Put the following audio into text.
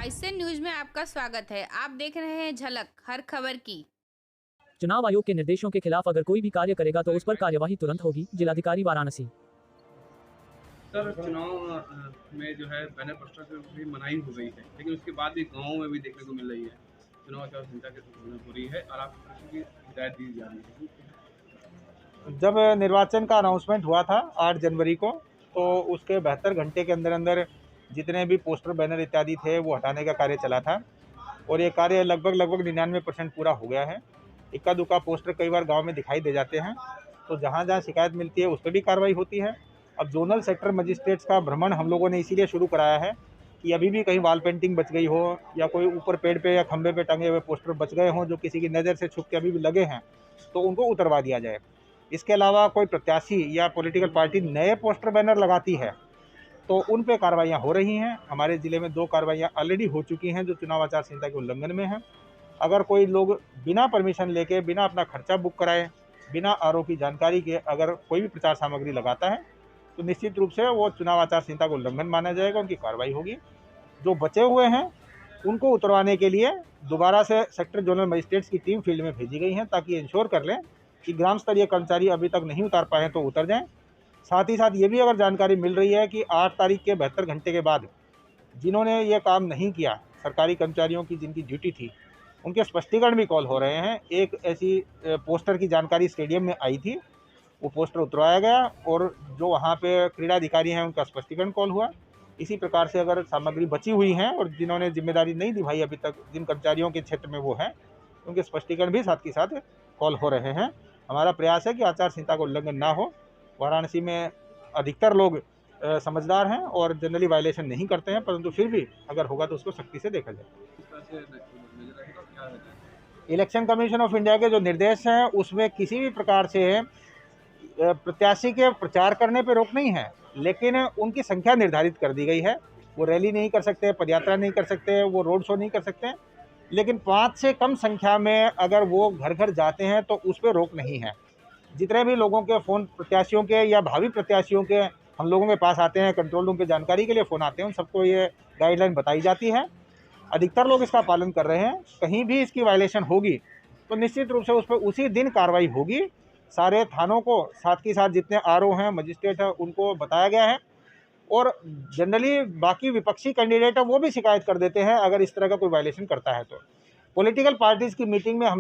ICN news में आपका स्वागत है। आप देख रहे हैं झलक हर खबर की। चुनाव आयोग के निर्देशों के खिलाफ अगर कोई भी कार्य करेगा तो उस पर कार्यवाही तुरंत होगी। जिलाधिकारी वाराणसी। सर, चुनाव में जो है बैनर पोस्टर की भी मनाही हो गई है, लेकिन उसके बाद भी गाँव में भी देखने को मिल रही है। चुनाव आचार संहिता की हो रही है और आपको कृषि की हिदायत दी जा रही है। जब निर्वाचन का अनाउंसमेंट हुआ था 8 जनवरी को, तो उसके 72 घंटे के अंदर अंदर जितने भी पोस्टर बैनर इत्यादि थे वो हटाने का कार्य चला था और ये कार्य लगभग 99% पूरा हो गया है। इक्का दुक्का पोस्टर कई बार गांव में दिखाई दे जाते हैं, तो जहां जहां शिकायत मिलती है उस पर भी कार्रवाई होती है। अब जोनल सेक्टर मजिस्ट्रेट्स का भ्रमण हम लोगों ने इसीलिए शुरू कराया है कि अभी भी कहीं वॉल पेंटिंग बच गई हो या कोई ऊपर पेड़ पे या खंभे पे टंगे हुए पोस्टर बच गए हों जो किसी की नज़र से छुप के अभी भी लगे हैं, तो उनको उतरवा दिया जाए। इसके अलावा कोई प्रत्याशी या पॉलिटिकल पार्टी नए पोस्टर बैनर लगाती है तो उन पे कार्रवाइयाँ हो रही हैं। हमारे ज़िले में 2 कार्रवाइयाँ ऑलरेडी हो चुकी हैं जो चुनाव आचार संहिता के उल्लंघन में हैं। अगर कोई लोग बिना परमिशन लेके, बिना अपना खर्चा बुक कराए, बिना आरओ की जानकारी के अगर कोई भी प्रचार सामग्री लगाता है तो निश्चित रूप से वो चुनाव आचार संहिता का उल्लंघन माना जाएगा, उनकी कार्रवाई होगी। जो बचे हुए हैं उनको उतरवाने के लिए दोबारा से सेक्टर जोनल मजिस्ट्रेट्स की टीम फील्ड में भेजी गई है ताकि इंश्योर कर लें कि ग्राम स्तरीय कर्मचारी अभी तक नहीं उतार पाए तो उतर जाएं। साथ ही साथ ये भी अगर जानकारी मिल रही है कि 8 तारीख के 72 घंटे के बाद जिन्होंने ये काम नहीं किया, सरकारी कर्मचारियों की जिनकी ड्यूटी थी, उनके स्पष्टीकरण भी कॉल हो रहे हैं। एक ऐसी पोस्टर की जानकारी स्टेडियम में आई थी, वो पोस्टर उतरवाया गया और जो वहाँ पे क्रीड़ा अधिकारी हैं उनका स्पष्टीकरण कॉल हुआ। इसी प्रकार से अगर सामग्री बची हुई है और जिन्होंने जिम्मेदारी नहीं निभाई अभी तक, जिन कर्मचारियों के क्षेत्र में वो हैं, उनके स्पष्टीकरण भी साथ के साथ कॉल हो रहे हैं। हमारा प्रयास है कि आचार संहिता का उल्लंघन ना हो। वाराणसी में अधिकतर लोग समझदार हैं और जनरली वायलेशन नहीं करते हैं, परंतु फिर भी अगर होगा तो उसको सख्ती से देखा जाए। इलेक्शन कमीशन ऑफ इंडिया के जो निर्देश हैं उसमें किसी भी प्रकार से प्रत्याशी के प्रचार करने पर रोक नहीं है, लेकिन उनकी संख्या निर्धारित कर दी गई है। वो रैली नहीं कर सकते, पदयात्रा नहीं कर सकते, वो रोड शो नहीं कर सकते, लेकिन 5 से कम संख्या में अगर वो घर घर जाते हैं तो उस पर रोक नहीं है। जितने भी लोगों के फ़ोन प्रत्याशियों के या भावी प्रत्याशियों के हम लोगों के पास आते हैं, कंट्रोल रूम पे जानकारी के लिए फ़ोन आते हैं, उन सबको ये गाइडलाइन बताई जाती है। अधिकतर लोग इसका पालन कर रहे हैं। कहीं भी इसकी वायलेशन होगी तो निश्चित रूप से उस पर उसी दिन कार्रवाई होगी। सारे थानों को, साथ ही साथ जितने आरओ हैं, मजिस्ट्रेट हैं, उनको बताया गया है और जनरली बाकी विपक्षी कैंडिडेट है वो भी शिकायत कर देते हैं अगर इस तरह का कोई वायलेशन करता है तो। पॉलिटिकल पार्टीज़ की मीटिंग में हम